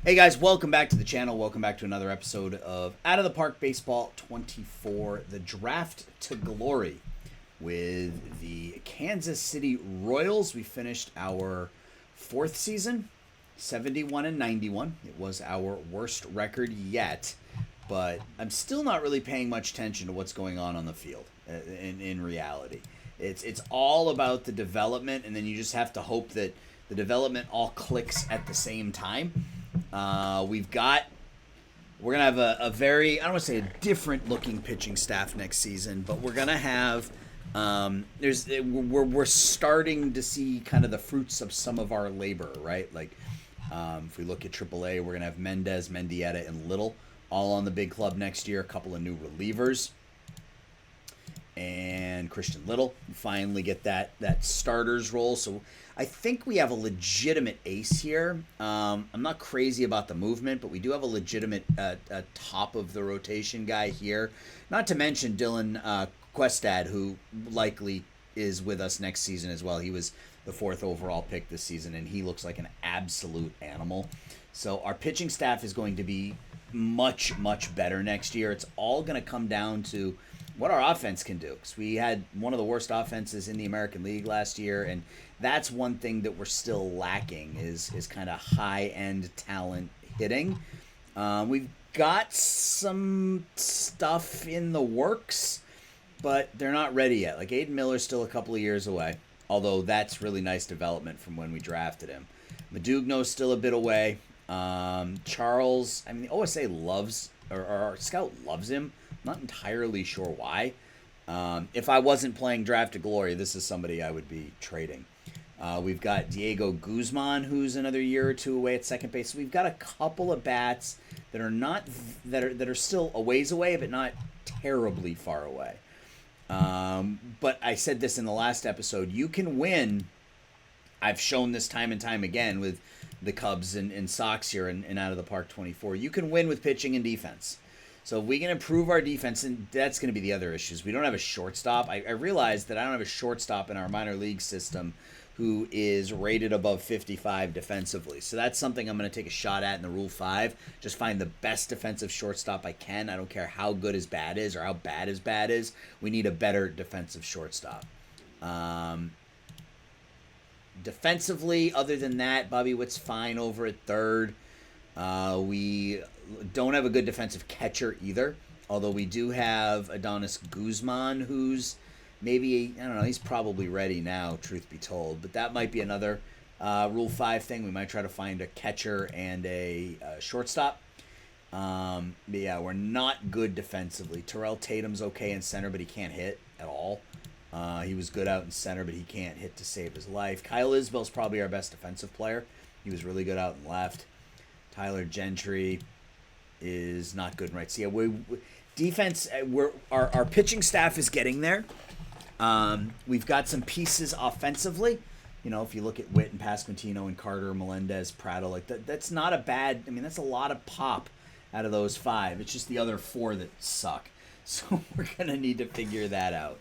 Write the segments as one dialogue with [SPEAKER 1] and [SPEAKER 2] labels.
[SPEAKER 1] Hey guys, welcome back to the channel. Welcome back to another episode of Out of the Park Baseball 24, the draft to glory with the Kansas City Royals. We finished our fourth season, 71 and 91. It was our worst record yet, but I'm still not really paying much attention to what's going on the field in reality. It's all about the development, and then you just have to hope that the development all clicks at the same time. We're gonna have a very, I don't want to say a different looking pitching staff next season, but we're gonna have we're starting to see kind of the fruits of some of our labor, right? Like if we look at AAA, we're gonna have Mendez, Mendieta, and Little all on the big club next year. A couple of new relievers. And Christian Little finally get that starter's role. So I think we have a legitimate ace here. I'm not crazy about the movement, but we do have a legitimate top of the rotation guy here. Not to mention Dylan Questad, who likely is with us next season as well. He was the 4th overall pick this season, and he looks like an absolute animal. So our pitching staff is going to be much, much better next year. It's all going to come down to what our offense can do, because we had one of the worst offenses in the American League last year, and that's one thing that we're still lacking is kind of high-end talent hitting. We've got some stuff in the works, but they're not ready yet. Like Aiden Miller's still a couple of years away, although that's really nice development from when we drafted him. Madugno's still a bit away. Charles, I mean, the OSA loves, or our scout loves him. Not entirely sure why. If I wasn't playing Draft to Glory, this is somebody I would be trading. We've got Diego Guzman, who's another year or two away at second base. So we've got a couple of bats that are still a ways away, but not terribly far away. But I said this in the last episode. You can win. I've shown this time and time again with the Cubs and Sox here and Out of the Park 24. You can win with pitching and defense. So if we can improve our defense, and that's going to be the other issues. We don't have a shortstop. I realized that I don't have a shortstop in our minor league system who is rated above 55 defensively. So that's something I'm going to take a shot at in the Rule 5. Just find the best defensive shortstop I can. I don't care how good his bat is or how bad his bat is. We need a better defensive shortstop. Defensively, other than that, Bobby Witt's fine over at third. We don't have a good defensive catcher either, although we do have Adonis Guzman, who's maybe, I don't know, he's probably ready now, truth be told, but that might be another Rule 5 thing. We might try to find a catcher and a shortstop. But yeah, we're not good defensively. Terrell Tatum's okay in center, but he can't hit at all. He was good out in center, but he can't hit to save his life. Kyle Isbell's probably our best defensive player. He was really good out in left. Tyler Gentry is not good in right. So yeah, defense. Our pitching staff is getting there. We've got some pieces offensively. You know, if you look at Witt and Pasquantino and Carter, Melendez, Prado, like that's not a bad. I mean, that's a lot of pop out of those 5. It's just the other 4 that suck. So we're gonna need to figure that out.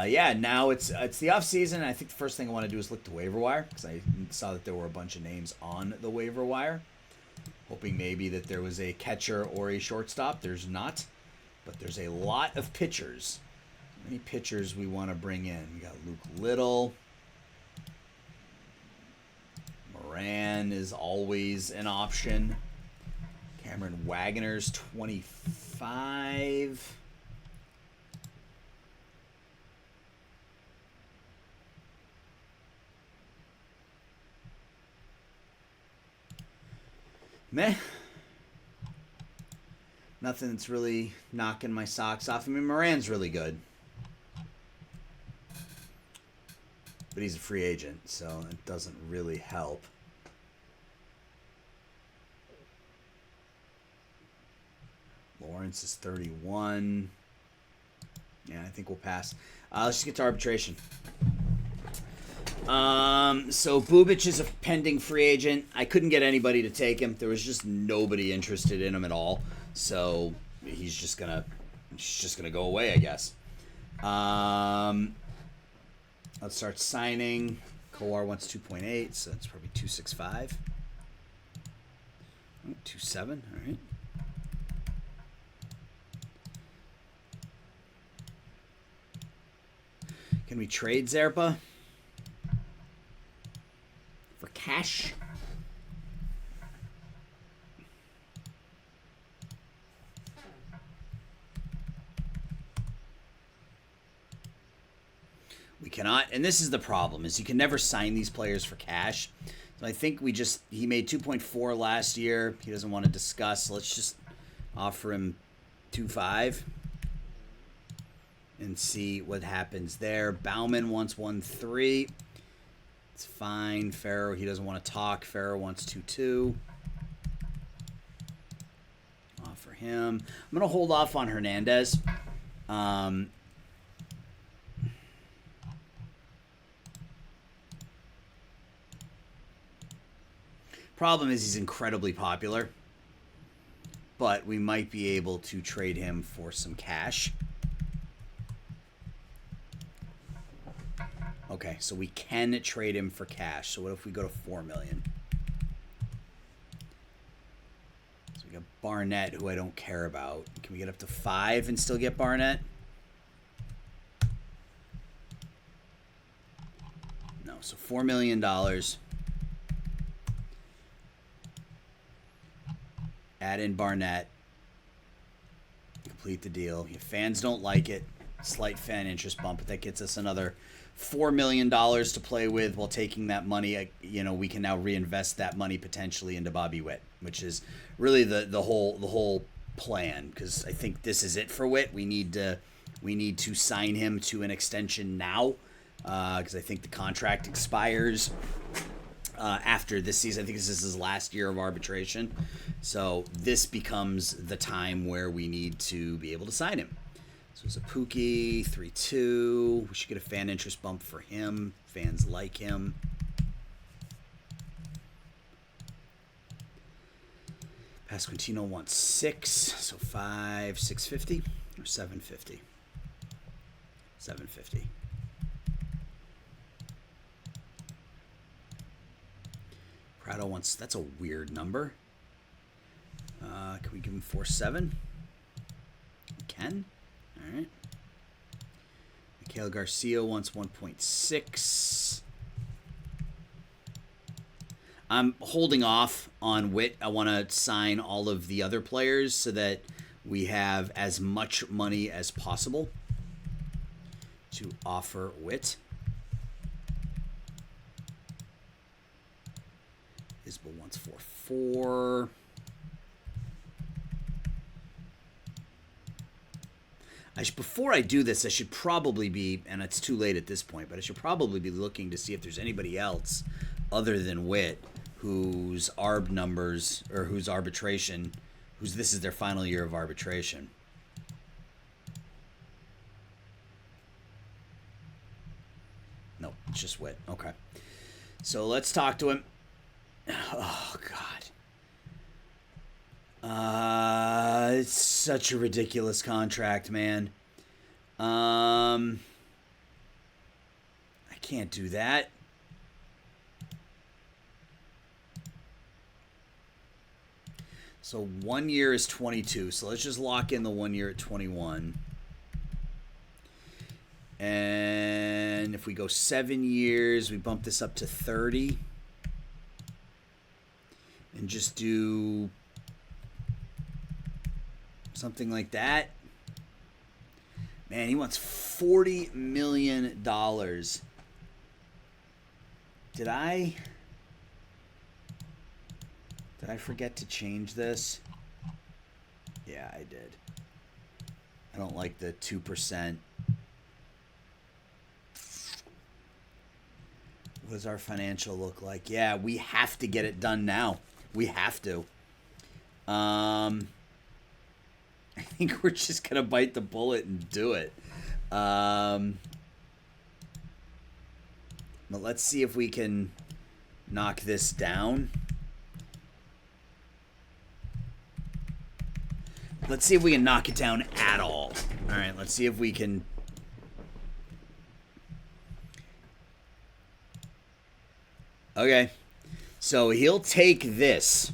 [SPEAKER 1] Yeah, now it's the off season. I think the first thing I want to do is look to waiver wire, because I saw that there were a bunch of names on the waiver wire. Hoping maybe that there was a catcher or a shortstop. There's not, but there's a lot of pitchers. How many pitchers we want to bring in? We got Luke Little. Moran is always an option. Cameron Wagner's 25. Meh. Nothing that's really knocking my socks off. I mean, Moran's really good. But he's a free agent, so it doesn't really help. Lawrence is 31. Yeah, I think we'll pass. Let's just get to arbitration. So Bubic is a pending free agent. I couldn't get anybody to take him. There was just nobody interested in him at all. So he's just gonna go away, I guess. Let's start signing. Kolar wants 2.8, so that's probably 265. Oh, 2-7. All right. Can we trade Zerpa for cash? We cannot, and this is the problem, is you can never sign these players for cash. So I think he made 2.4 last year. He doesn't want to discuss. So let's just offer him 2.5 and see what happens there. Bauman wants 1.3. It's fine. Farrow, he doesn't want to talk. Farrow wants 2.2. Offer him. I'm going to hold off on Hernandez. Problem is he's incredibly popular, but we might be able to trade him for some cash. Okay, so we can trade him for cash. So what if we go to $4 million? So we got Barnett, who I don't care about. Can we get up to 5 and still get Barnett? No, so $4 million. Add in Barnett. Complete the deal. If fans don't like it, slight fan interest bump, but that gets us another $4 million to play with while taking that money. We can now reinvest that money potentially into Bobby Witt, which is really the whole plan, because I think this is it for Witt. We need to sign him to an extension now, because I think the contract expires after this season. I think this is his last year of arbitration. So this becomes the time where we need to be able to sign him. So Zapuki, 3-2. We should get a fan interest bump for him. Fans like him. Pasquantino wants 6. So 5, 650 or 750? 750. Prado wants, that's a weird number. Can we give him 4-7? We can. All right. Mikhail Garcia wants 1.6. I'm holding off on Witt. I want to sign all of the other players so that we have as much money as possible to offer Witt. Isbell wants 4-4. Before I do this, I should probably be, and it's too late at this point, but I should probably be looking to see if there's anybody else other than Witt whose ARB numbers, or whose arbitration, this is their final year of arbitration. No, it's just Witt. Okay. So let's talk to him. Oh, God. It's such a ridiculous contract, man. I can't do that. So 1 year is 22. So let's just lock in the 1 year at 21. And if we go 7 years, we bump this up to 30. And just do something like that. Man, he wants $40 million. Did I forget to change this? Yeah, I did. I don't like the 2%. What does our financial look like? Yeah, we have to get it done now. We have to. I think we're just going to bite the bullet and do it. But let's see if we can knock this down. Let's see if we can knock it down at all. All right, let's see if we can. Okay. So he'll take this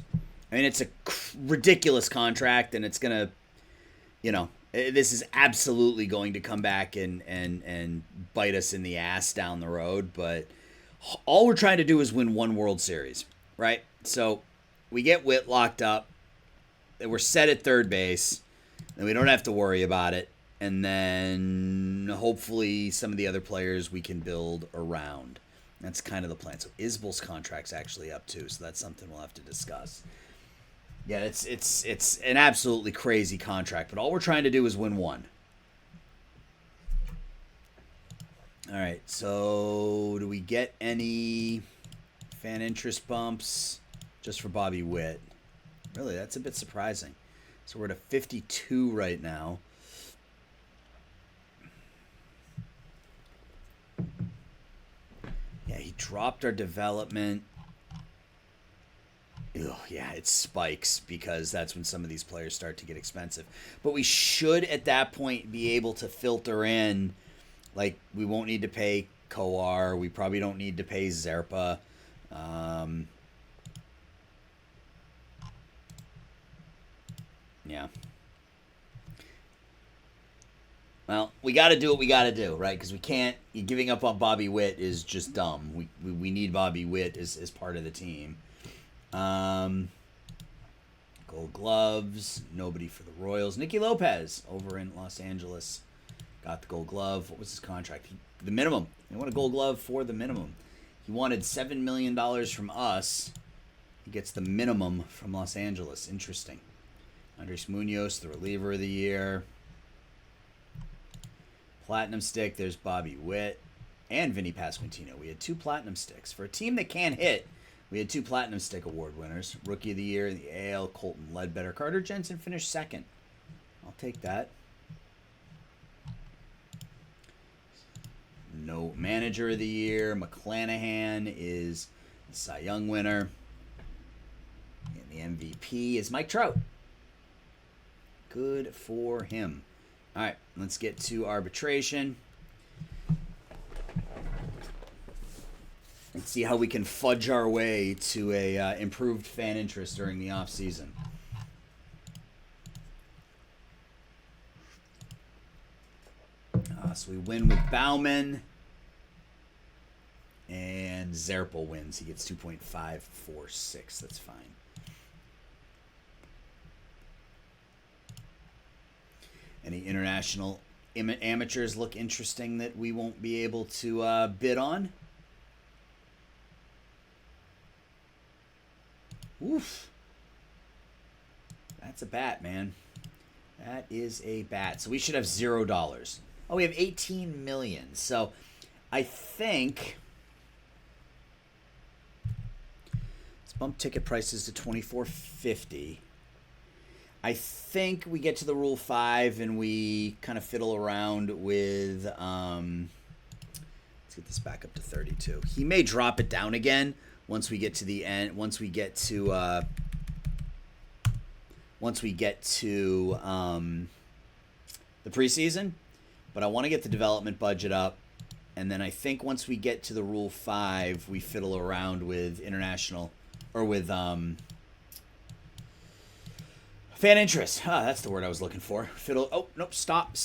[SPEAKER 1] I mean, it's a ridiculous contract, and it's gonna, this is absolutely going to come back and bite us in the ass down the road. But all we're trying to do is win one World Series, right? So we get Witt locked up. We're set at third base, and we don't have to worry about it. And then hopefully some of the other players we can build around. That's kind of the plan. So Isbell's contract's actually up too, so that's something we'll have to discuss. Yeah, it's an absolutely crazy contract, but all we're trying to do is win one. All right, so do we get any fan interest bumps just for Bobby Witt? Really, that's a bit surprising. So we're at a 52 right now. Yeah, he dropped our development. Ugh, yeah, it spikes because that's when some of these players start to get expensive. But we should, at that point, be able to filter in. Like, we won't need to pay Kowar. We probably don't need to pay Zerpa. Yeah. Well, we got to do what we got to do, right? Because we can't. Giving up on Bobby Witt is just dumb. We need Bobby Witt as part of the team. Gold Gloves. Nobody for the Royals. Nicky Lopez over in Los Angeles got the Gold Glove. What was his contract? The minimum. He wanted a Gold Glove for the minimum. He wanted $7 million from us. He gets the minimum from Los Angeles. Interesting. Andres Munoz, the reliever of the year. Platinum stick. There's Bobby Witt and Vinny Pasquantino. We had 2 platinum sticks. For a team that can't hit, we had 2 platinum stick award winners. Rookie of the year in the AL, Colton Ledbetter. Carter Jensen finished second. I'll take that. No manager of the year. McClanahan is the Cy Young winner. And the MVP is Mike Trout. Good for him. All right, let's get to arbitration. And see how we can fudge our way to a improved fan interest during the offseason. So we win with Bauman. And Zerpa wins. He gets 2.546. That's fine. Any international amateurs look interesting that we won't be able to bid on? Oof. That's a bat, man. That is a bat. So we should have $0. Oh, we have 18 million. So I think let's bump ticket prices to $24.50. I think we get to the Rule 5 and we kind of fiddle around with let's get this back up to 32. He may drop it down again once we get to the end, once we get to the preseason. But I want to get the development budget up, and then I think once we get to the Rule 5, we fiddle around with international or with fan interest. That's the word I was looking for. Fiddle. Oh, nope. Stop. We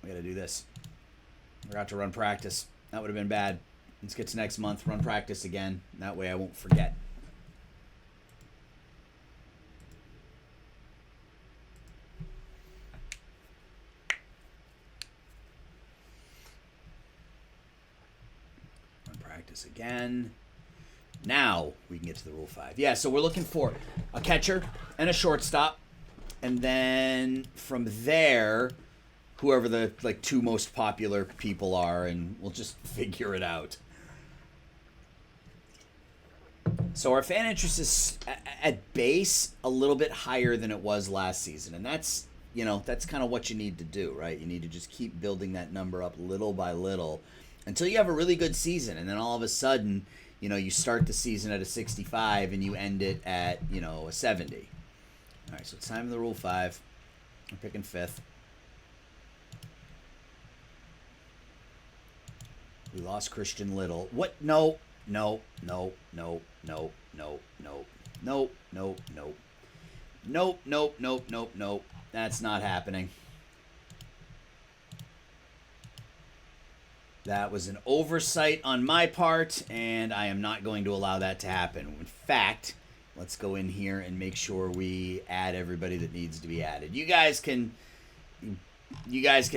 [SPEAKER 1] got to do this. Forgot to run practice. That would have been bad. Let's get to next month. Run practice again. That way I won't forget. Run practice again. Now we can get to the Rule 5. Yeah, so we're looking for a catcher and a shortstop. And then from there, whoever the 2 most popular people are, and we'll just figure it out. So our fan interest is at base a little bit higher than it was last season. And that's kind of what you need to do, right? You need to just keep building that number up little by little until you have a really good season. And then all of a sudden, you start the season at a 65 and you end it at, a 70. All right, so it's time for the Rule 5. I'm picking 5th. We lost Christian Little. What? No. Nope. Nope. Nope. Nope. Nope. Nope. Nope. Nope. Nope. Nope. Nope. That's not happening. That was an oversight on my part, and I am not going to allow that to happen. In fact, let's go in here and make sure we add everybody that needs to be added. You guys can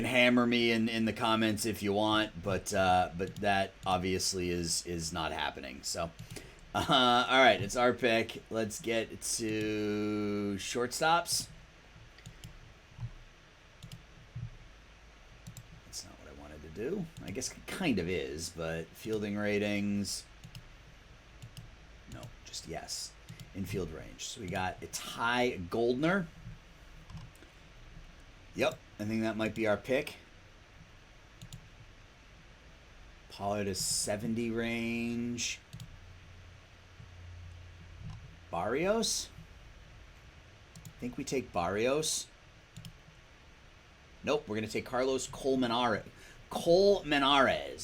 [SPEAKER 1] hammer me in the comments if you want, but that obviously is not happening. So, all right, it's our pick. Let's get to shortstops. Do. I guess it kind of is, but fielding ratings, no, just yes. Infield range. So we got Ty Goldner. Yep, I think that might be our pick. Pollard is 70 range. Barrios? I think we take Barrios. Nope, we're going to take Carlos Colmenares.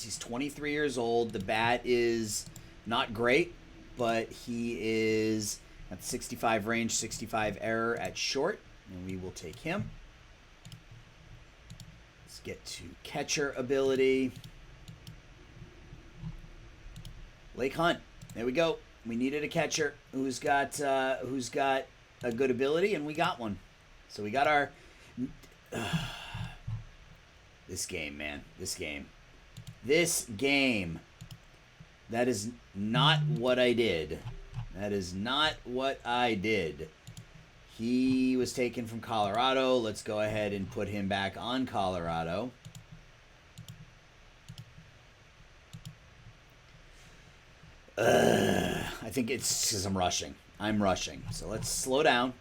[SPEAKER 1] He's 23 years old. The bat is not great, but he is at 65 range, 65 error at short, and we will take him. Let's get to catcher ability. Lake Hunt. There we go. We needed a catcher who's got a good ability, and we got one. So we got our. This game, man. This game. That is not what I did. He was taken from Colorado. Let's go ahead and put him back on Colorado. I think it's because I'm rushing. So let's slow down.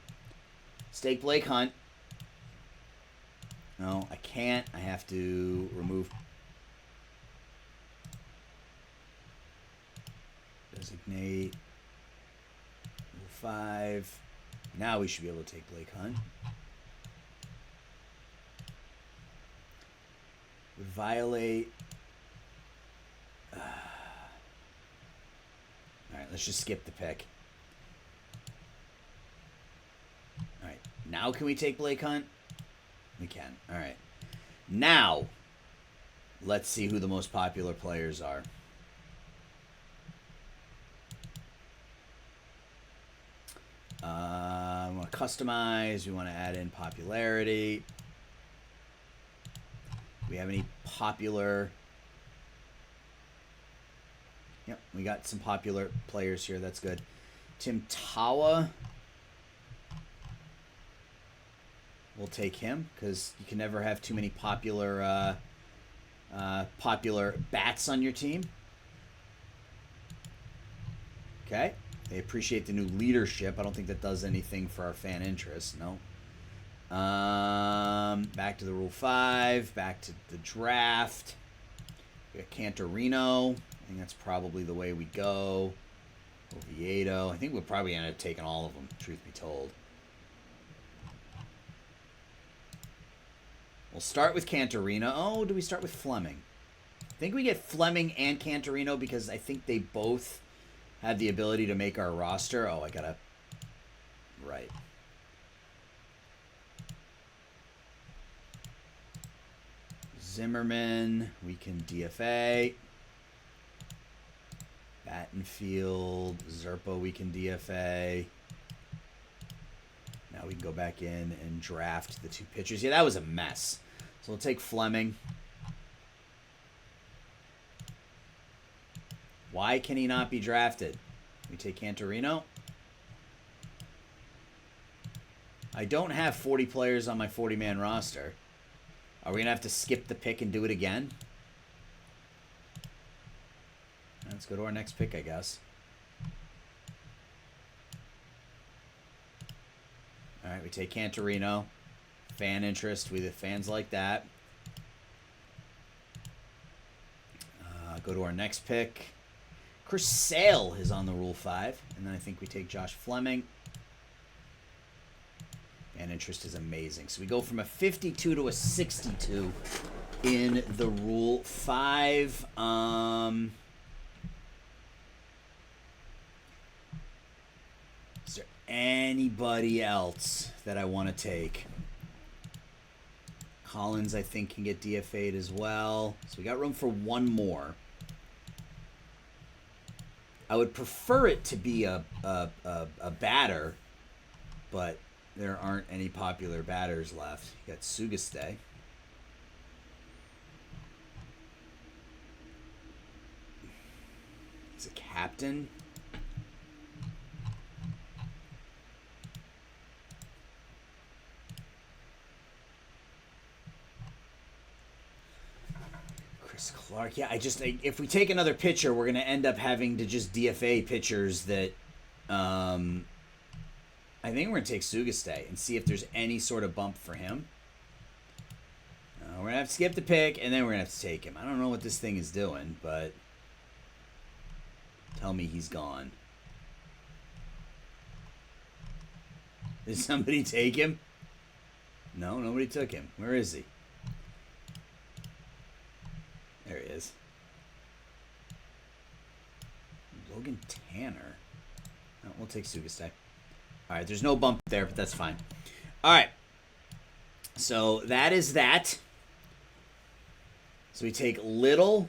[SPEAKER 1] Let's take Blake Hunt. No, I can't. I have to remove. Designate. Rule 5. Now we should be able to take Blake Hunt. Violate. All right, let's just skip the pick. All right, now can we take Blake Hunt? We can. All right. Now, let's see who the most popular players are. We want to customize. We want to add in popularity. Do we have any popular? Yep, we got some popular players here. That's good. Tim Tawa. We'll take him because you can never have too many popular bats on your team. Okay. They appreciate the new leadership. I don't think that does anything for our fan interest. No. Back to the Rule 5. Back to the draft. We got Cantorino. I think that's probably the way we go. Oviedo. I think we'll probably end up taking all of them, truth be told. We'll start with Cantorino. Oh, do we start with Fleming? I think we get Fleming and Cantorino because I think they both have the ability to make our roster. Oh, I gotta... Right. Zimmerman. We can DFA. Battenfield. Zerpo we can DFA. Now we can go back in and draft the two pitchers. Yeah, that was a mess. So we'll take Fleming. Why can he not be drafted? We take Cantorino. I don't have 40 players on my 40-man roster. Are we going to have to skip the pick and do it again? Let's go to our next pick, I guess. All right, we take Cantorino. Fan interest. We the fans like that. Go to our next pick. Chris Sale is on the Rule 5. And then I think we take Josh Fleming. Fan interest is amazing. So we go from a 52 to a 62 in the Rule 5. anybody else that I want to take. Collins, I think, can get DFA'd as well. So we got room for one more. I would prefer it to be a batter, but there aren't any popular batters left. You got Sugiste. He's a captain. Chris Clark. Yeah, if we take another pitcher, we're going to end up having to just DFA pitchers that I think we're going to take Sugiste and see if there's any sort of bump for him. We're going to have to skip the pick, and then we're going to have to take him. I don't know what this thing is doing, but tell me he's gone. Did somebody take him? No, nobody took him. Where is he? There he is. Logan Tanner. No, we'll take Sugiste. All right, there's no bump there, but that's fine. All right. So that is that. So we take Little.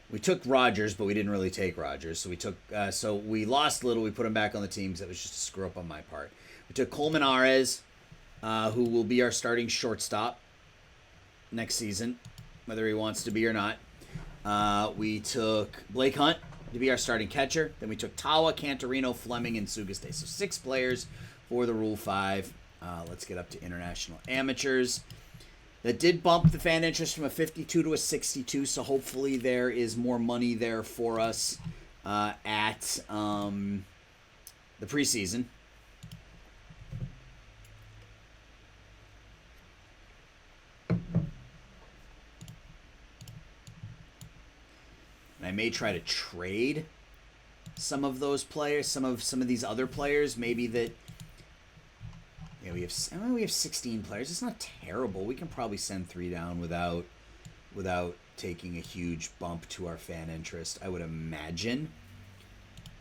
[SPEAKER 1] We took Rogers, but we didn't really take Rogers. So we took. So we lost Little. We put him back on the team because that was just a screw up on my part. We took Colmenares, who will be our starting shortstop next season, whether he wants to be or not. We took Blake Hunt to be our starting catcher. Then we took Tawa, Cantorino, Fleming, and Sugiste. So 6 players for the Rule 5. Let's get up to international amateurs. That did bump the fan interest from a 52 to a 62, so hopefully there is more money there for us at the preseason. And I may try to trade some of those players, some of these other players, maybe that. Yeah, we have 16 players. It's not terrible. We can probably send 3 down without taking a huge bump to our fan interest, I would imagine.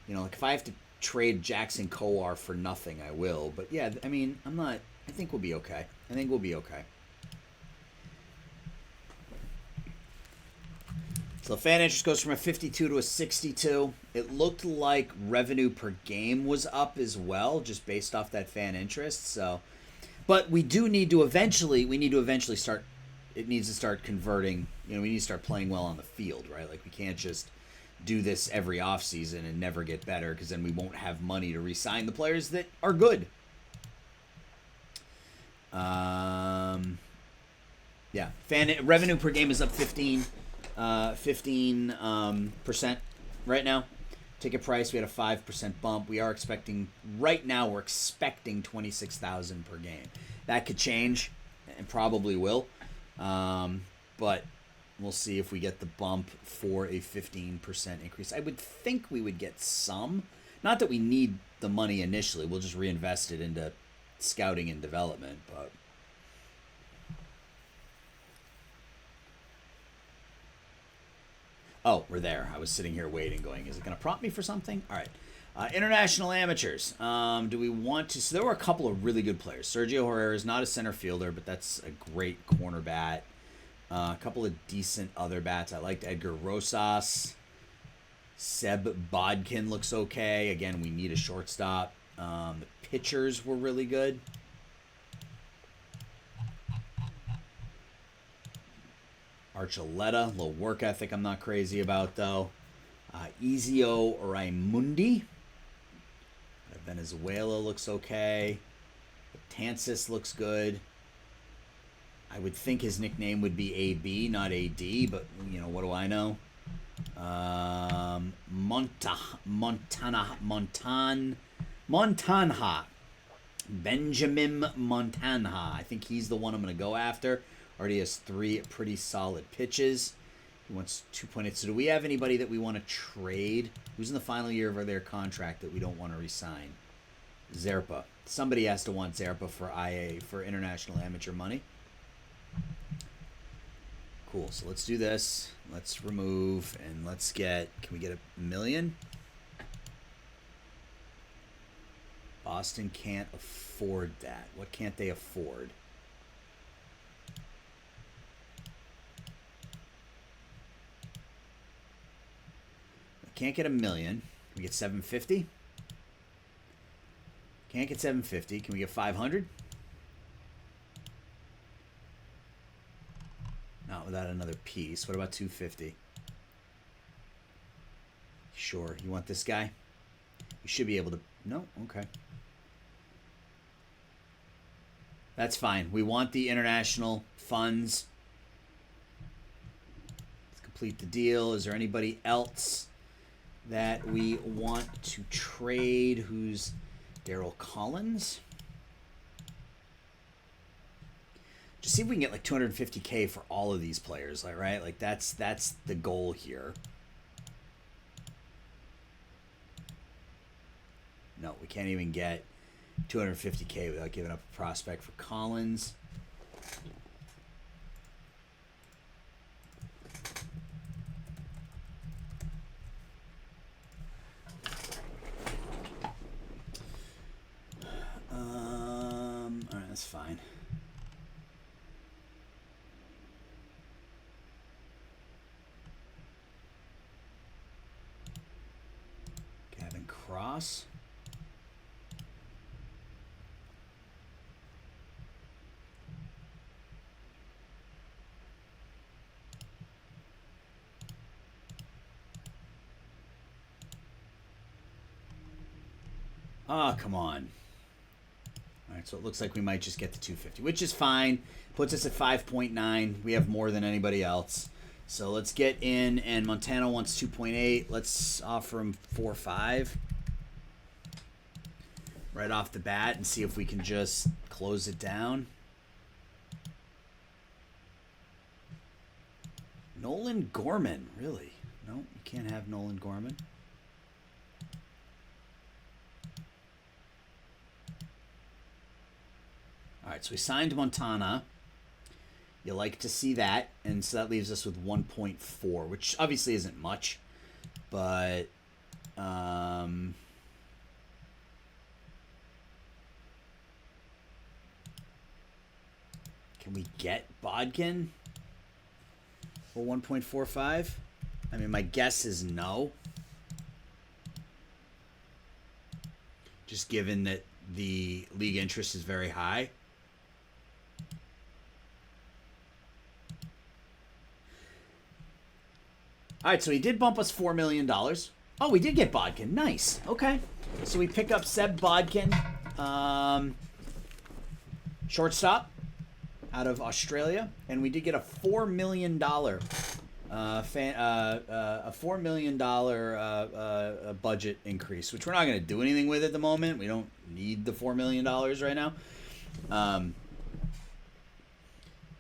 [SPEAKER 1] You know, like if I have to trade Jackson Kowar for nothing, I will. But yeah, I mean, I think we'll be okay. I think we'll be okay. So fan interest goes from a 52 to a 62. It looked like revenue per game was up as well, just based off that fan interest. So, but we need to eventually start. It needs to start converting. You know, we need to start playing well on the field, right? Like we can't just do this every offseason and never get better, because then we won't have money to re-sign the players that are good. Yeah, revenue per game is up 15% right now. Ticket price, we had a 5% bump. We're expecting 26,000 per game. That could change, and probably will. But we'll see if we get the bump for a 15% increase. I would think we would get some. Not that we need the money initially. We'll just reinvest it into scouting and development, but oh, we're there. I was sitting here waiting, going, is it going to prompt me for something? All right. International amateurs. Do we want to? So there were a couple of really good players. Sergio Herrera is not a center fielder, but that's a great corner bat. A couple of decent other bats. I liked Edgar Rosas. Seb Bodkin looks okay. Again, we need a shortstop. The pitchers were really good. Archuleta, low work ethic I'm not crazy about, though. Ezio Raimundi. Venezuela looks okay. Tansis looks good. I would think his nickname would be AB, not AD, but, you know, what do I know? Montanha. Benjamin Montanha. I think he's the one I'm going to go after. Already has 3 pretty solid pitches. He wants 2.8. So do we have anybody that we want to trade? Who's in the final year of their contract that we don't want to re-sign? Zerpa. Somebody has to want Zerpa for IA, for international amateur money. Cool. So let's do this. Let's remove and let's get. Can we get $1 million? Boston can't afford that. What can't they afford? Can't get $1 million. Can we get 750? Can't get 750. Can we get 500? Not without another piece. What about 250? Sure. You want this guy? You should be able to... No? Okay. That's fine. We want the international funds. Let's complete the deal. Is there anybody else that we want to trade? Who's Daryl Collins? Just see if we can get like 250K for all of these players, like, right? Like that's the goal here. No, we can't even get 250K without giving up a prospect for Collins. All right, that's fine. Gavin Cross. Oh, come on. All right, so it looks like we might just get to 250, which is fine. Puts us at 5.9. We have more than anybody else. So let's get in, and Montana wants 2.8. Let's offer him 4.5 right off the bat and see if we can just close it down. Nolan Gorman, really? No, you can't have Nolan Gorman. All right, so we signed Montana. You like to see that, and so that leaves us with 1.4, which obviously isn't much, but can we get Bodkin for 1.45? I mean, my guess is no, just given that the league interest is very high. All right, so he did bump us $4 million. Oh, we did get Bodkin. Nice. Okay. So we pick up Seb Bodkin, shortstop out of Australia, and we did get a $4 million budget increase, which we're not going to do anything with at the moment. We don't need the $4 million right now.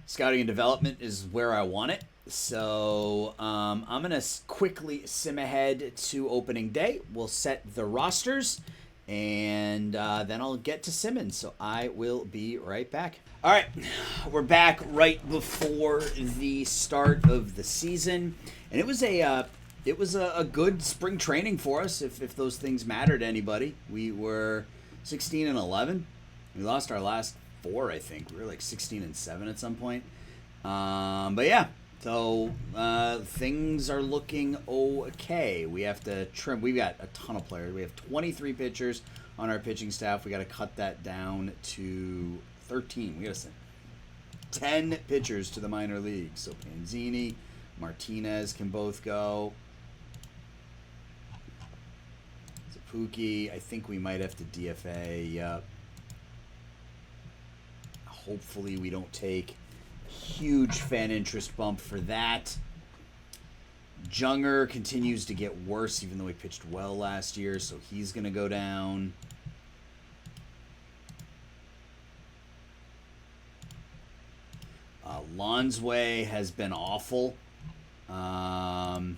[SPEAKER 1] Scouting and development is where I want it. So I'm going to quickly sim ahead to opening day. We'll set the rosters, and then I'll get to Simmons. So I will be right back. All right, we're back right before the start of the season, and it was a good spring training for us. If those things matter to anybody, we were 16-11. We lost our last 4, I think. We were like 16-7 at some point. But yeah. So things are looking okay. We have to trim. We've got a ton of players. We have 23 pitchers on our pitching staff. We got to cut that down to 13. We got to send 10 pitchers to the minor leagues. So Panzini, Martinez can both go. Zapuki, I think we might have to DFA. Yep. Hopefully we don't take huge fan interest bump for that. Junger continues to get worse, even though he pitched well last year, so he's going to go down. Lonsway has been awful. We're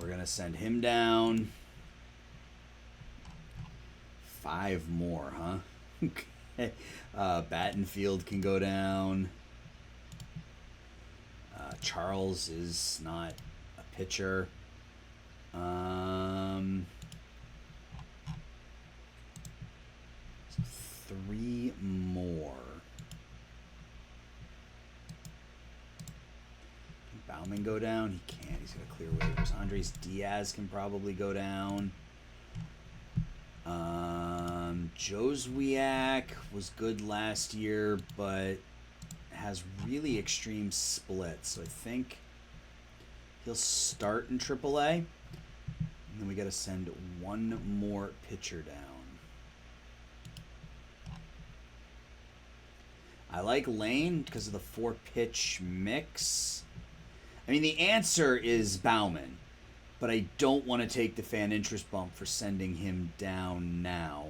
[SPEAKER 1] going to send him down. 5 more, huh? Okay. Battenfield can go down. Charles is not a pitcher. 3 more. Can Bauman go down? He can't. He's got to clear waivers. Andres Diaz can probably go down. Joswiak was good last year, but has really extreme splits. So I think he'll start in AAA. And then we got to send one more pitcher down. I like Lane because of the 4-pitch mix. I mean, the answer is Bauman, but I don't want to take the fan interest bump for sending him down now.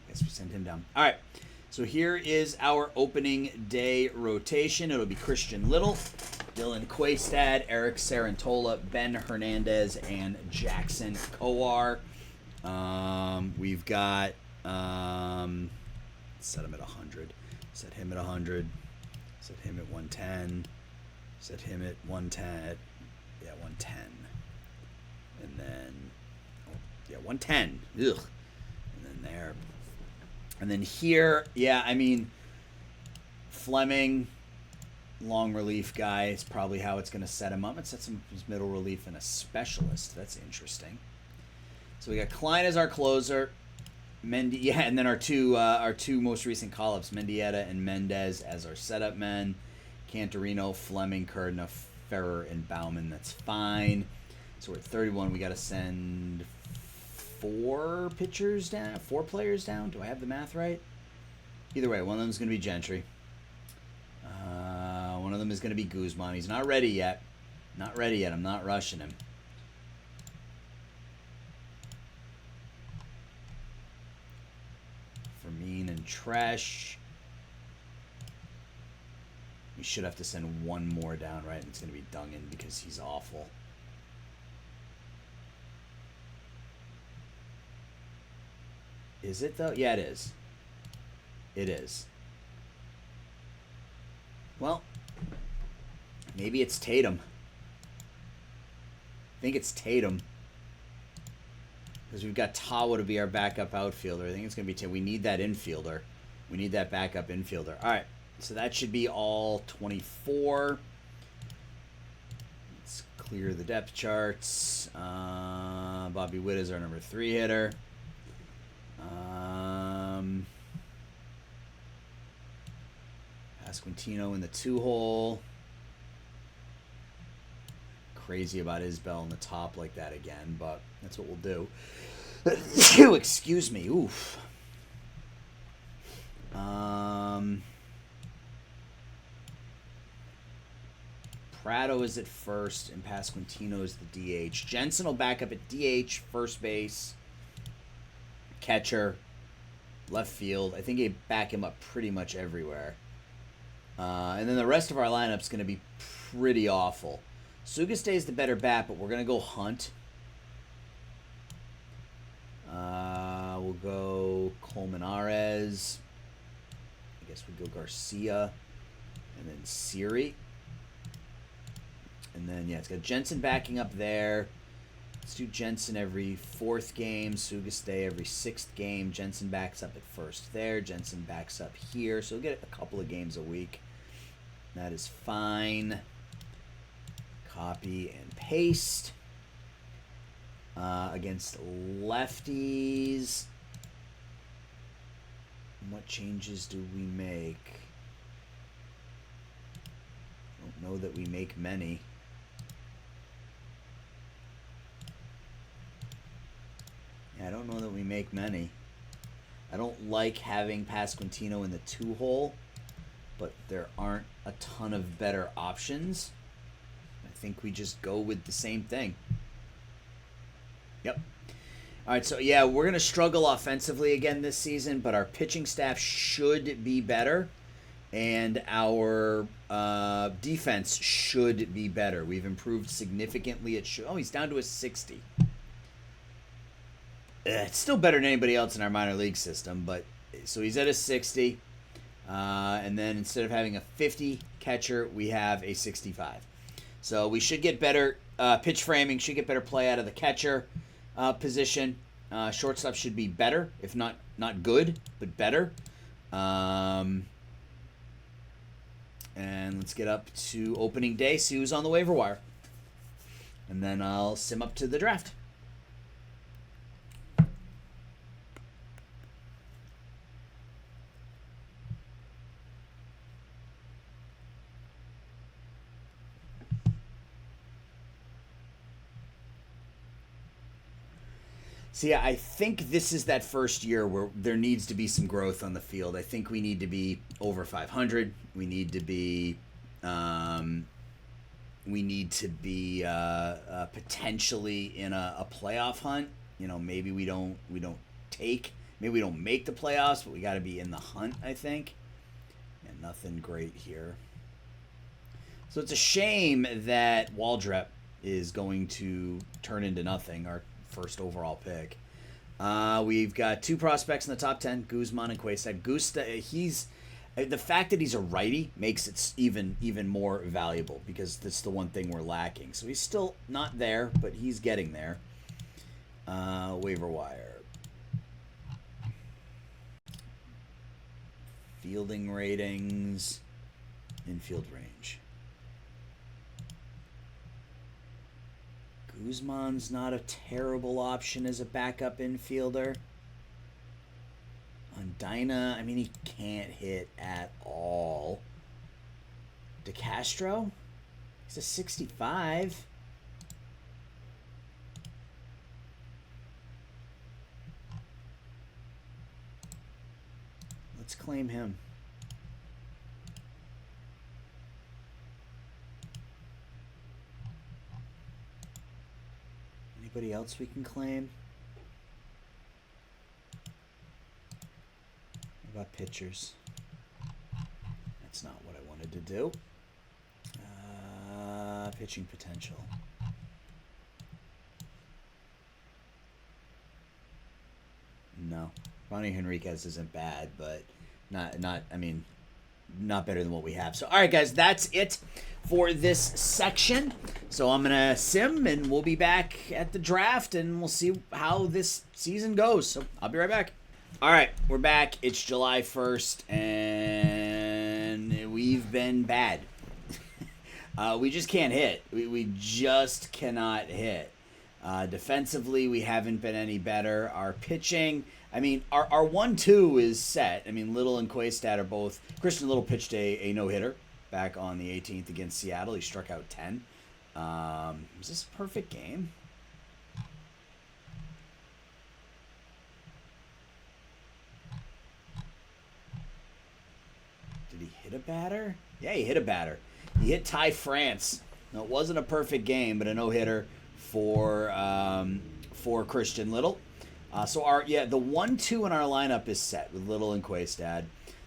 [SPEAKER 1] Guess we send him down. All right. So here is our opening day rotation. It'll be Christian Little, Dylan Quaystad, Eric Sarantola, Ben Hernandez, and Jackson Kowar. We've got set him at 100. Set him at 100. Set him at 110. Set him at 110. Yeah, 110. And then, 110. Ugh. And then there. And then here, yeah, I mean, Fleming, long relief guy, is probably how it's going to set him up. It sets him his middle relief and a specialist. That's interesting. So we got Klein as our closer. And then our two most recent call-ups, Mendieta and Mendez as our setup men. Cantorino, Fleming, Cardona, Ferrer, and Bauman. That's fine. So we're at 31. We got to send 4 players down. Do I have the math right? Either way, one of them is going to be Gentry. One of them is going to be Guzman. He's not ready yet. I'm not rushing him. Fermin and Tresh. We should have to send one more down, right? And it's going to be Dungan because he's awful. Is it, though? Yeah, it is. It is. Well, maybe it's Tatum. I think it's Tatum. Because we've got Tawa to be our backup outfielder. I think it's going to be Tatum. We need that infielder. We need that backup infielder. All right. So that should be all 24. Let's clear the depth charts. Bobby Witt is our number 3 hitter. Pasquantino in the 2-hole. Crazy about Isbell in the top like that again, but that's what we'll do. Excuse me. Oof. Prado is at first, and Pasquantino is the DH. Jensen will back up at DH, first base, catcher, left field. I think they back him up pretty much everywhere. And then the rest of our lineup's going to be pretty awful. Suga stays the better bat, but we're going to go Hunt. We'll go Colmenares. I guess we'll go Garcia. And then Siri. And then, yeah, it's got Jensen backing up there. Let's do Jensen every 4th game. Sugastay every 6th game. Jensen backs up at first there. Jensen backs up here. So we'll get a couple of games a week. That is fine. Copy and paste. Against lefties. What changes do we make? I don't know that we make many. I don't know that we make many. I don't like having Pasquantino in the 2-hole, but there aren't a ton of better options. I think we just go with the same thing. Yep. All right, so yeah, we're going to struggle offensively again this season, but our pitching staff should be better, and our defense should be better. We've improved significantly. He's down to a 60. It's still better than anybody else in our minor league system, but so he's at a 60, and then instead of having a 50 catcher, we have a 65. So we should get better pitch framing, should get better play out of the catcher position. Shortstop should be better, if not good, but better. And let's get up to opening day, see who's on the waiver wire. And then I'll sim up to the draft. See, I think this is that first year where there needs to be some growth on the field. I think we need to be over 500. We need to be, potentially in a playoff hunt. You know, maybe we don't make the playoffs, but we got to be in the hunt. I think, and nothing great here. So it's a shame that Waldrep is going to turn into nothing. Our first overall pick. We've got two prospects in the top 10, Guzman and Quayside. The fact that he's a righty makes it even more valuable because that's the one thing we're lacking. So he's still not there, but he's getting there. Waiver wire. Fielding ratings. Infield range. Guzman's not a terrible option as a backup infielder. On Dinah, I mean, he can't hit at all. DeCastro? He's a 65. Let's claim him. Anybody else we can claim? What about pitchers? That's not what I wanted to do. Pitching potential. No. Ronnie Henriquez isn't bad, but not better than what we have. So, all right, guys, that's it for this section. So I'm going to sim, and we'll be back at the draft, and we'll see how this season goes. So I'll be right back. All right, we're back. It's July 1st, and we've been bad. We just can't hit. We just cannot hit. Defensively, we haven't been any better. Our pitching, I mean, our 1-2 is set. I mean, Little and Quaystad are both. Christian Little pitched a no-hitter back on the 18th against Seattle. He struck out 10. Was this a perfect game? Did he hit a batter? Yeah, he hit a batter. He hit Ty France. No, it wasn't a perfect game, but a no-hitter for Christian Little. So the 1-2 in our lineup is set with Little and Quaystad.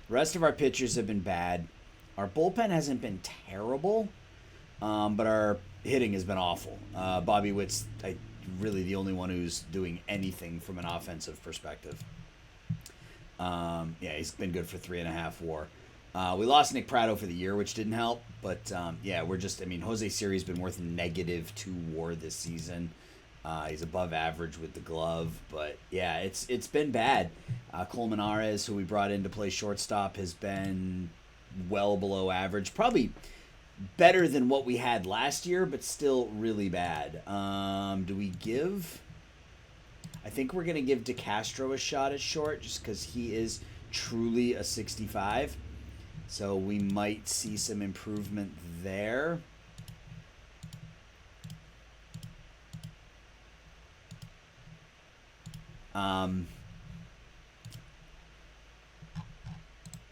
[SPEAKER 1] The rest of our pitchers have been bad. Our bullpen hasn't been terrible, but our hitting has been awful. Bobby Witt's really the only one who's doing anything from an offensive perspective. He's been good for 3.5 WAR. We lost Nick Pratto for the year, which didn't help. But, Jose Siri's been worth -2 WAR this season. He's above average with the glove. But, yeah, it's been bad. Colmenares, who we brought in to play shortstop, has been well below average. Probably better than what we had last year, but still really bad. Do we give... I think we're going to give DeCastro a shot at short just because he is truly a 65. So we might see some improvement there. And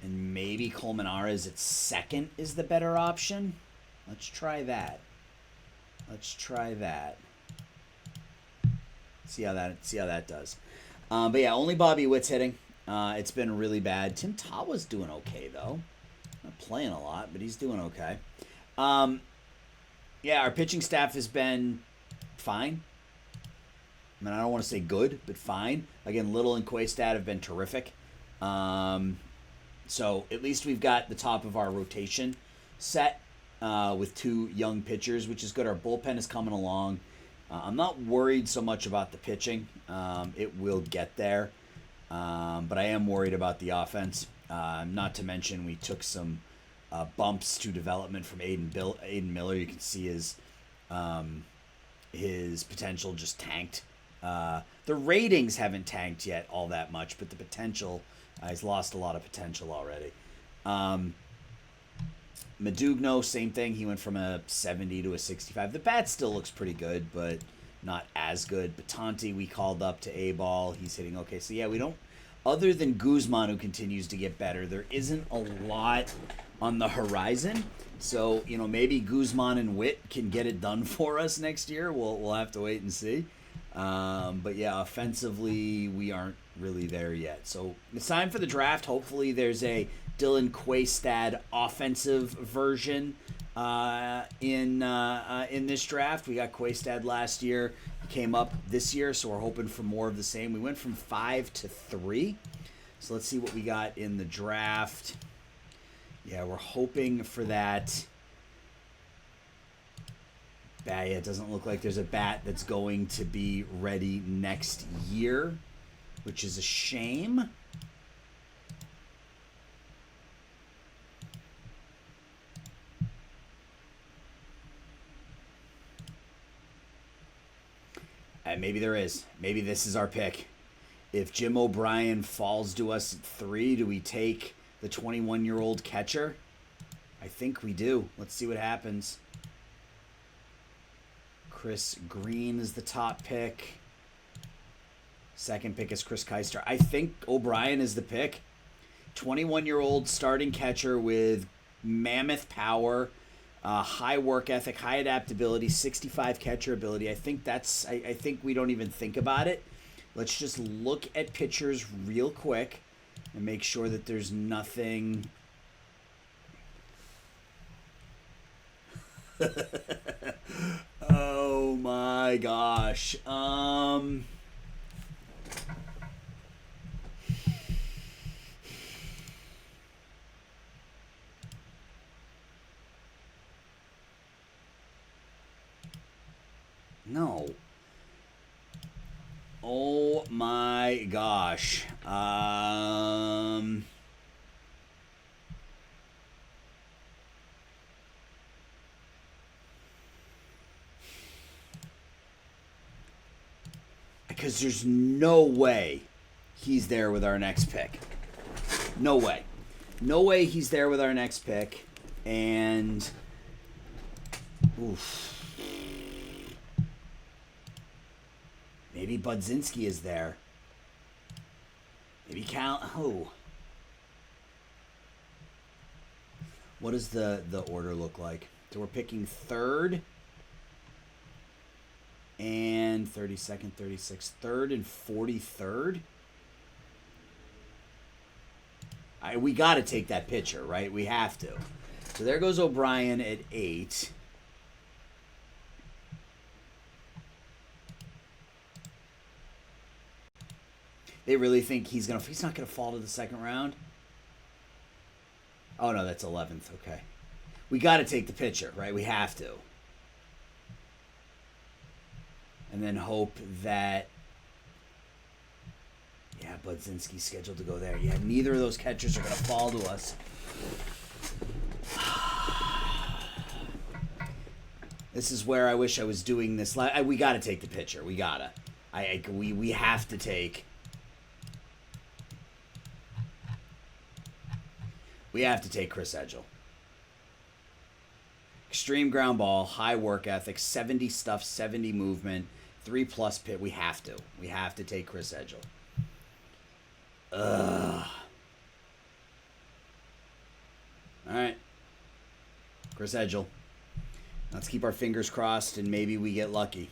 [SPEAKER 1] maybe Colmenares at second is the better option. Let's try that. See how that does. But yeah, only Bobby Witt's hitting. It's been really bad. Tim Tawa's doing okay though. Not playing a lot, but he's doing okay. Our pitching staff has been fine. I mean, I don't want to say good, but fine. Again, Little and Quaystad have been terrific. So at least we've got the top of our rotation set with 2 young pitchers, which is good. Our bullpen is coming along. I'm not worried so much about the pitching. It will get there. But I am worried about the offense. Not to mention, we took some bumps to development from Aiden Miller. You can see his potential just tanked. The ratings haven't tanked yet all that much, but the potential, he's lost a lot of potential already. Madugno, same thing. He went from a 70 to a 65. The bat still looks pretty good, but not as good. Batanti, we called up to A-ball. He's hitting okay. So, yeah, we don't... Other than Guzman, who continues to get better, there isn't a lot on the horizon. So, maybe Guzman and Witt can get it done for us next year. We'll have to wait and see. But, yeah, offensively, we aren't really there yet. So, it's time for the draft. Hopefully there's a Dylan Quaystad offensive version in this draft. We got Quaystad last year. He came up this year, so we're hoping for more of the same. We went from 5 to 3. So let's see what we got in the draft. Yeah, we're hoping for that. Yeah, it doesn't look like there's a bat that's going to be ready next year, which is a shame. Maybe there is. Maybe this is our pick. If Jim O'Brien falls to us at 3, do we take the 21-year-old catcher? I think we do. Let's see what happens. Chris Green is the top pick. Second pick is Chris Keister. I think O'Brien is the pick. 21-year-old starting catcher with mammoth power. High work ethic, high adaptability, 65 catcher ability. I think I think we don't even think about it. Let's just look at pitchers real quick and make sure that there's nothing. Oh my gosh. No. Oh my gosh. Because there's no way he's there with our next pick. No way. No way he's there with our next pick. And oof. Maybe Budzinski is there. Maybe Cal. Oh. What does the order look like? So we're picking 3rd and 32nd, 36th, 3rd and 43rd. We got to take that pitcher, right? We have to. So there goes O'Brien at 8. They really think he's not gonna fall to the second round? Oh no, that's 11th. Okay. We got to take the pitcher, right? We have to. And then hope that Budzinski's scheduled to go there. Yeah, neither of those catchers are going to fall to us. This is where I wish I was doing this. We got to take the pitcher. We got to. We have to take. We have to take Chris Edgel. Extreme ground ball, high work ethic, 70 stuff, 70 movement, 3+ pit. We have to. We have to take Chris Edgel. Ugh. All right. Chris Edgel. Let's keep our fingers crossed and maybe we get lucky.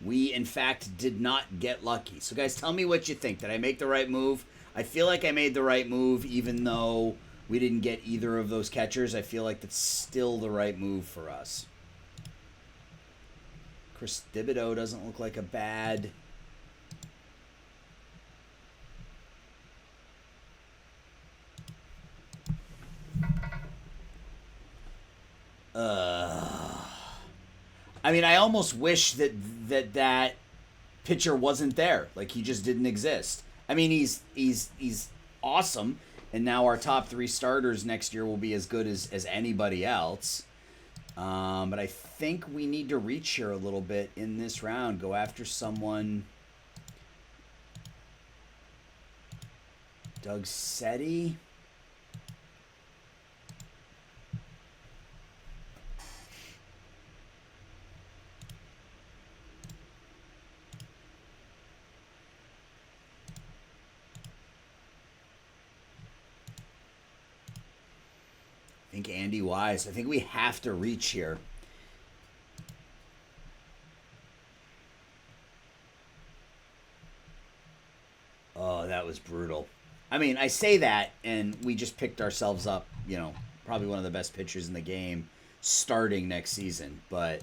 [SPEAKER 1] We, in fact, did not get lucky. So, guys, tell me what you think. Did I make the right move? I feel like I made the right move, even though we didn't get either of those catchers. I feel like that's still the right move for us. Chris Thibodeau doesn't look like a bad... I mean, I almost wish that pitcher wasn't there. Like he just didn't exist. I mean, he's awesome, and now our top three starters next year will be as good as anybody else. But I think we need to reach here a little bit in this round. Go after someone. Doug Seti. I think Andy Wise. I think we have to reach here. Oh, that was brutal. I mean, I say that, and we just picked ourselves up, you know, probably one of the best pitchers in the game starting next season. But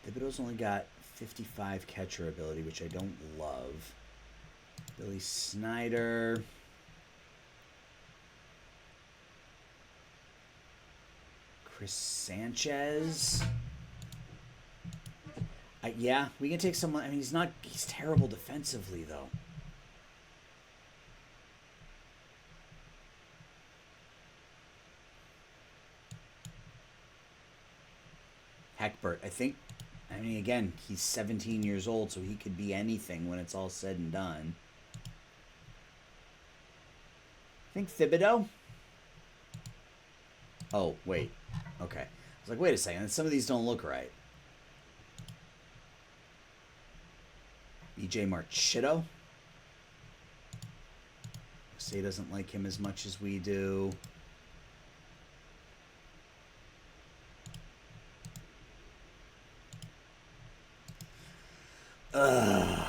[SPEAKER 1] Thibodeau's only got 55 catcher ability, which I don't love. Billy Snyder. Chris Sanchez. Yeah, we can take someone. I mean, he's terrible defensively, though. Heckbert, I think. I mean, again, he's 17 years old, so he could be anything when it's all said and done. I think Thibodeau. Oh, wait. Okay. I was like, wait a second. Some of these don't look right. BJ Marchito. Say doesn't like him as much as we do. I'm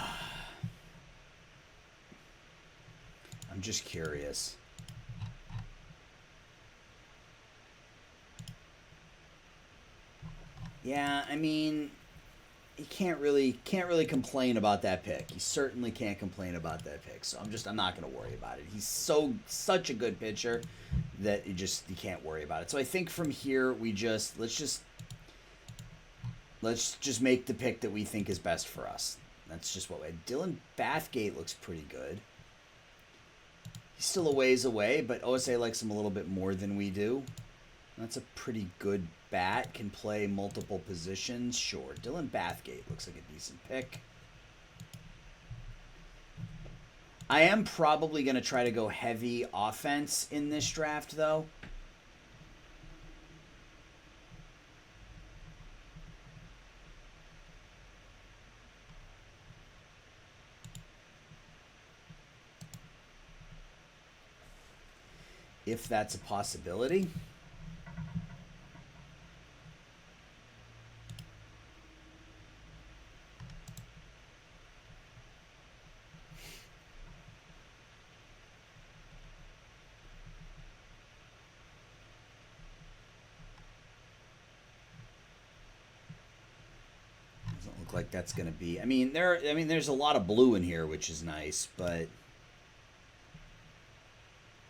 [SPEAKER 1] just curious. Yeah, I mean, you can't really complain about that pick. You certainly can't complain about that pick. So I'm not going to worry about it. He's such a good pitcher that you can't worry about it. So I think from here let's just make the pick that we think is best for us. That's just what Dylan Bathgate looks pretty good. He's still a ways away, but OSA likes him a little bit more than we do. That's a pretty good bat. Can play multiple positions. Sure. Dylan Bathgate looks like a decent pick. I am probably going to try to go heavy offense in this draft, though. If that's a possibility. Doesn't look like that's going to be. I mean, there's a lot of blue in here, which is nice, but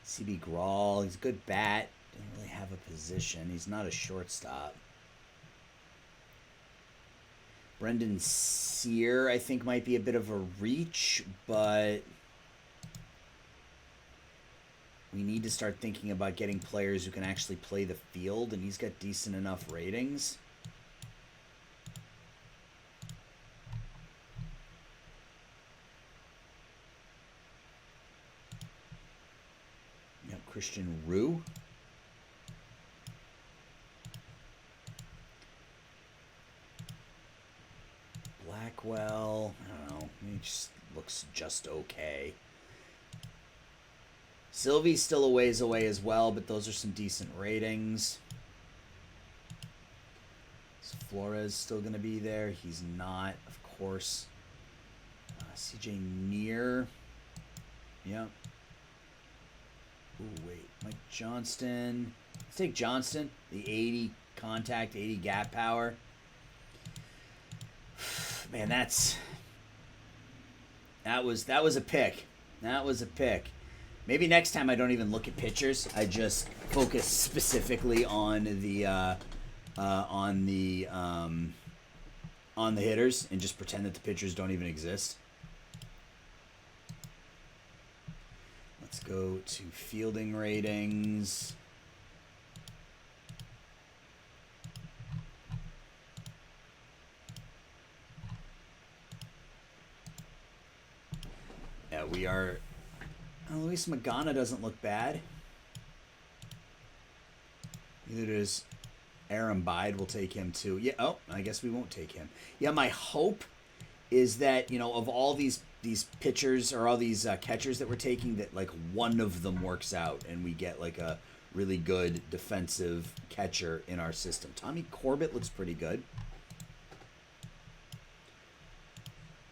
[SPEAKER 1] CB Grawl, he's a good bat. Doesn't really have a position. He's not a shortstop. Brendan Sear, I think, might be a bit of a reach, but we need to start thinking about getting players who can actually play the field, and he's got decent enough ratings. Christian Rue. Blackwell. I don't know. He just looks just okay. Sylvie's still a ways away as well, but those are some decent ratings. Is Flores still going to be there? He's not, of course. CJ Neer. Yep. Ooh, wait. Mike Johnston. Let's take Johnston. The 80 contact, 80 gap power. Man, that was a pick. That was a pick. Maybe next time I don't even look at pitchers. I just focus specifically on the hitters and just pretend that the pitchers don't even exist. Let's go to fielding ratings. Yeah, we are. Oh, Luis Magana doesn't look bad. Neither does Aaron Bide. We'll take him too. Yeah. Oh, I guess we won't take him. Yeah, my hope is that, you know, of all these pitchers or all these catchers that we're taking, that like one of them works out and we get like a really good defensive catcher in our system. Tommy Corbett looks pretty good.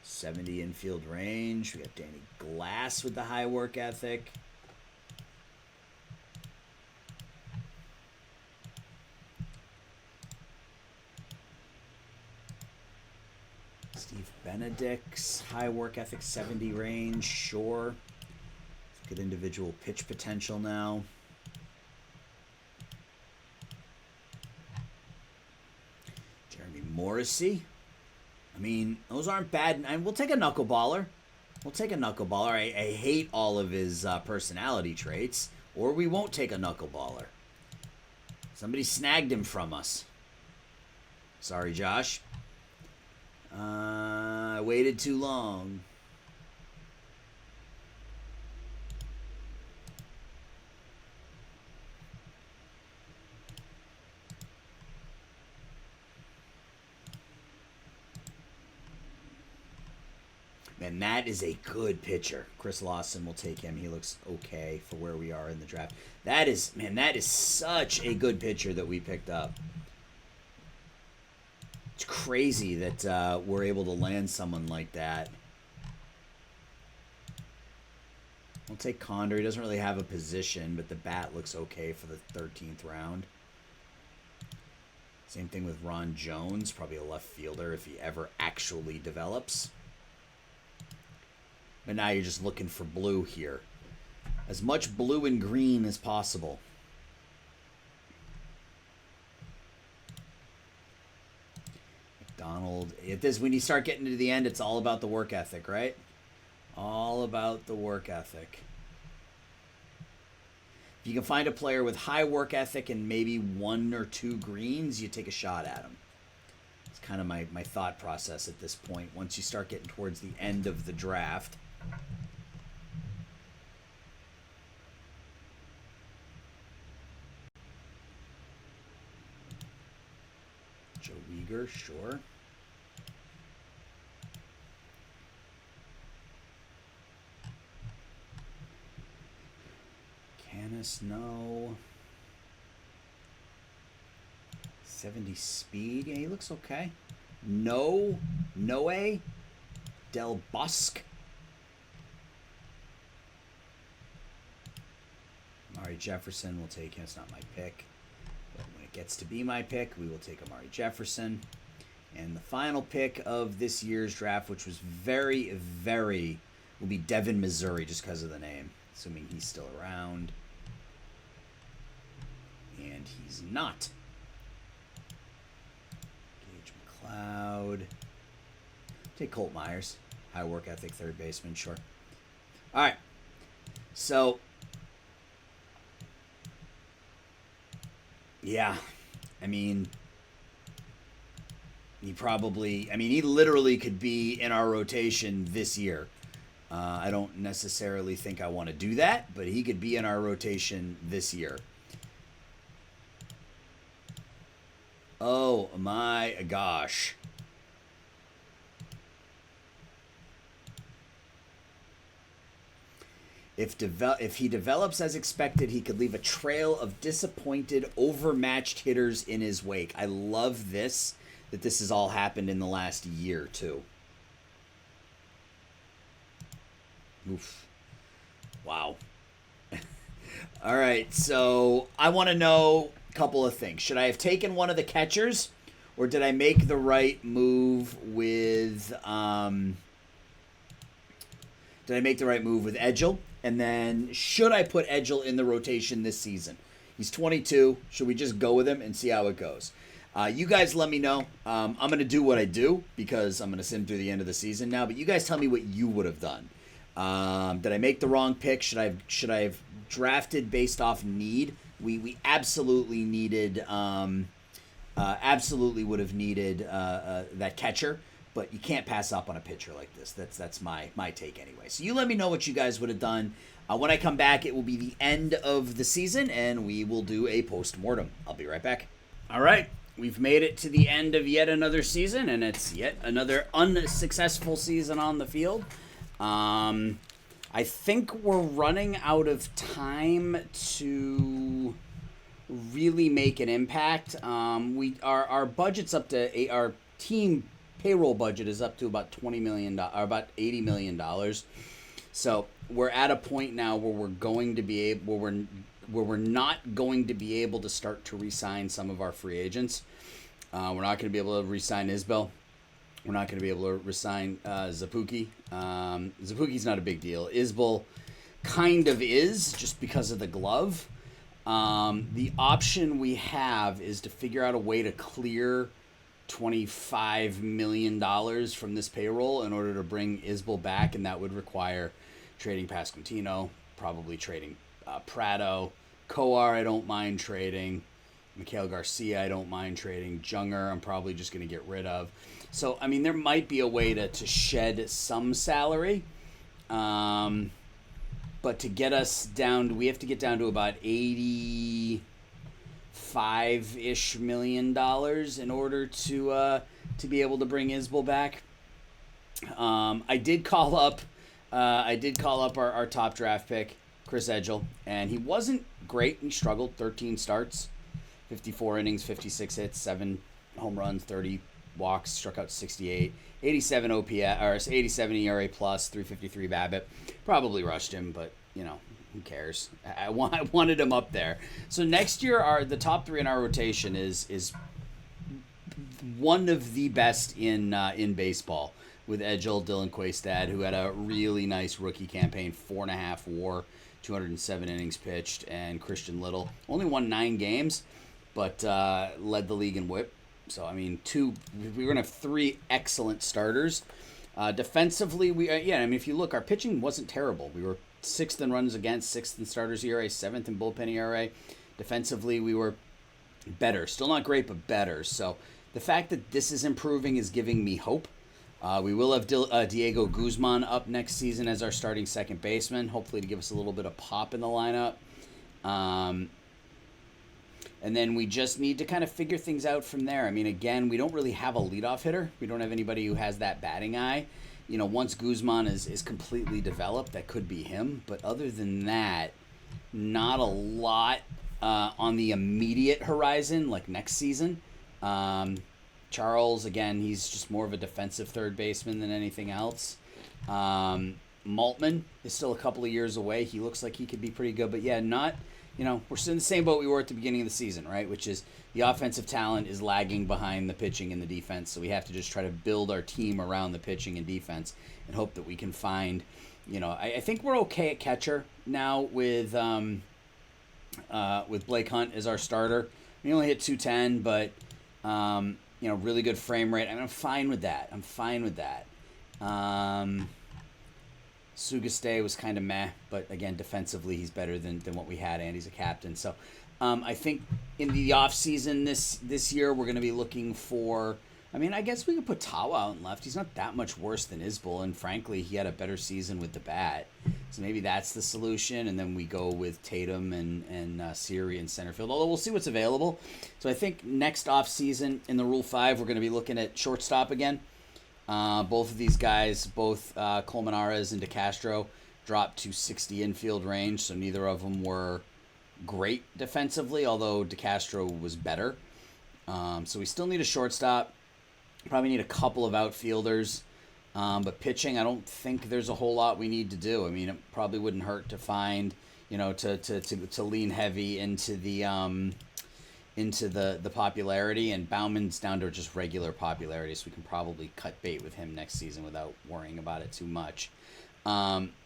[SPEAKER 1] 70 infield range. We got Danny Glass with the high work ethic. Steve Benedict's high work ethic, 70 range. Sure. Good individual pitch potential now. Jeremy Morrissey. I mean, those aren't bad. And we'll take a knuckleballer. We'll take a knuckleballer. I hate all of his personality traits. Or we won't take a knuckleballer. Somebody snagged him from us. Sorry, Josh. I waited too long. Man, that is a good pitcher. Chris Lawson will take him. He looks okay for where we are in the draft. That is such a good pitcher that we picked up. It's crazy that we're able to land someone like that. We'll take Condor. He doesn't really have a position, but the bat looks okay for the 13th round. Same thing with Ron Jones, probably a left fielder if he ever actually develops. But now you're just looking for blue here. As much blue and green as possible. McDonald. When you start getting to the end, it's all about the work ethic, right? All about the work ethic. If you can find a player with high work ethic and maybe 1 or 2 greens, you take a shot at him. It's kind of my thought process at this point. Once you start getting towards the end of the draft. Joe Weger, sure. Canis, no. 70 speed. Yeah, he looks okay. Noe Del Bosque. Amari Jefferson, we'll take him. It's not my pick. But when it gets to be my pick, we will take Amari Jefferson. And the final pick of this year's draft, which was very, will be Devin Missouri, just because of the name. Assuming he's still around. And he's not. Gage McLeod. Take Colt Myers. High work ethic, third baseman, sure. All right. So, yeah. I mean, he literally could be in our rotation this year. I don't necessarily think I want to do that, but he could be in our rotation this year. Oh my gosh. If he develops as expected, he could leave a trail of disappointed, overmatched hitters in his wake. I love this, that this has all happened in the last year, too. Oof. Wow. All right, so I want to know a couple of things. Should I have taken one of the catchers, or did I make the right move with Edgel? And then, should I put Edgel in the rotation this season? He's 22. Should we just go with him and see how it goes? You guys let me know. I'm going to do what I do because I'm going to sit him through the end of the season now. But you guys tell me what you would have done. Did I make the wrong pick? Should I have drafted based off need? We absolutely needed, absolutely would have needed that catcher. But you can't pass up on a pitcher like this. That's my take anyway. So you let me know what you guys would have done. When I come back, it will be the end of the season, and we will do a post-mortem. I'll be right back. All right. We've made it to the end of yet another season, and it's yet another unsuccessful season on the field. I think we're running out of time to really make an impact. Our budget's up to our team payroll budget is up to about $20 million, or about $80 million. So we're at a point now where we're going to be able, where we're not going to be able to start to re-sign some of our free agents. We're not going to be able to re-sign Isbell. We're not going to be able to re-sign Zapuki. Zapuki's not a big deal. Isbell kind of is, just because of the glove. The option we have is to figure out a way to clear $25 million from this payroll in order to bring Isbell back, and that would require trading Pasquantino, probably trading Prado. Coar, I don't mind trading. Mikhail Garcia, I don't mind trading. Junger, I'm probably just going to get rid of. So, I mean, there might be a way to shed some salary. But to get us down, we have to get down to about $85-ish million in order to be able to bring Isbell back. I did call up our top draft pick, Chris Edgel, and he wasn't great. He struggled. 13 starts, 54 innings, 56 hits, 7 home runs, 30 walks, struck out 68, 87 OPS or 87 ERA plus, 353 BABIP. Probably rushed him, but you know, who cares? I wanted him up there. So next year, the top 3 in our rotation is one of the best in baseball, with Edgel, Dylan Quaistad, who had a really nice rookie campaign, 4.5 WAR, 207 innings pitched, and Christian Little only won 9 games, but led the league in WHIP. So I mean, we're gonna have 3 excellent starters. Defensively, if you look, our pitching wasn't terrible. We were 6th in runs against, 6th in starters ERA, 7th in bullpen ERA. Defensively, we were better. Still not great, but better. So the fact that this is improving is giving me hope. We will have Diego Guzman up next season as our starting second baseman, hopefully to give us a little bit of pop in the lineup. And then we just need to kind of figure things out from there. I mean, again, we don't really have a leadoff hitter. We don't have anybody who has that batting eye. You know, once Guzman is completely developed, that could be him. But other than that, not a lot on the immediate horizon, like next season. Charles, again, he's just more of a defensive third baseman than anything else. Maltman is still a couple of years away. He looks like he could be pretty good. But, yeah, we're still in the same boat we were at the beginning of the season, right? Which is the offensive talent is lagging behind the pitching and the defense. So we have to just try to build our team around the pitching and defense and hope that we can find, I think we're okay at catcher now with Blake Hunt as our starter. We only hit 210, but, really good frame rate. I mean, I'm fine with that. Sugaste was kind of meh, but again, defensively, he's better than what we had, and he's a captain. So I think in the offseason this year, we're going to be looking for, I guess we could put Tawa out in left. He's not that much worse than Isbell, and frankly, he had a better season with the bat. So maybe that's the solution, and then we go with Tatum and Siri in center field, although we'll see what's available. So I think next offseason in the Rule 5, we're going to be looking at shortstop again. Both of these guys, Colmenares and DeCastro, dropped to 60 infield range, so neither of them were great defensively, although DeCastro was better. So we still need a shortstop. Probably need a couple of outfielders. But pitching, I don't think there's a whole lot we need to do. I mean, it probably wouldn't hurt to find, to lean heavy into the popularity, and Bauman's down to just regular popularity, so we can probably cut bait with him next season without worrying about it too much.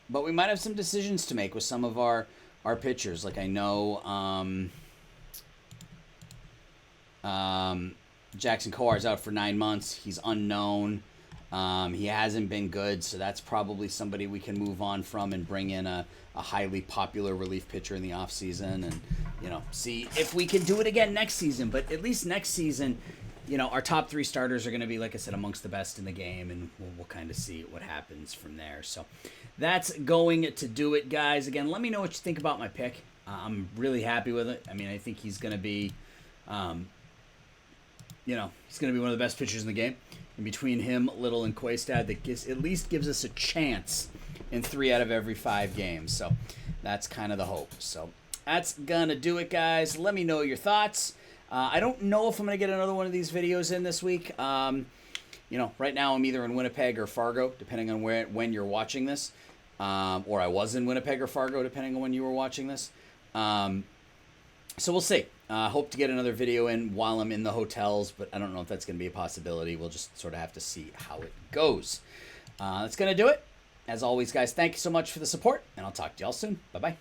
[SPEAKER 1] But we might have some decisions to make with some of our pitchers. Like I know Jackson Kowar is out for 9 months. He's unknown. He hasn't been good, so that's probably somebody we can move on from and bring in a highly popular relief pitcher in the offseason and, see if we can do it again next season. But at least next season, our top 3 starters are going to be, like I said, amongst the best in the game, and we'll kind of see what happens from there. So that's going to do it, guys. Again, let me know what you think about my pick. I'm really happy with it. I mean, I think he's going to be, he's going to be one of the best pitchers in the game. And between him, Little, and Quaystad, that at least gives us a chance in 3 out of every 5 games. So that's kind of the hope. So that's going to do it, guys. Let me know your thoughts. I don't know if I'm going to get another one of these videos in this week. Right now I'm either in Winnipeg or Fargo, depending on when you're watching this. Or I was in Winnipeg or Fargo, depending on when you were watching this. So we'll see. Hope to get another video in while I'm in the hotels, but I don't know if that's going to be a possibility. We'll just sort of have to see how it goes. That's going to do it. As always, guys, thank you so much for the support, and I'll talk to y'all soon. Bye-bye.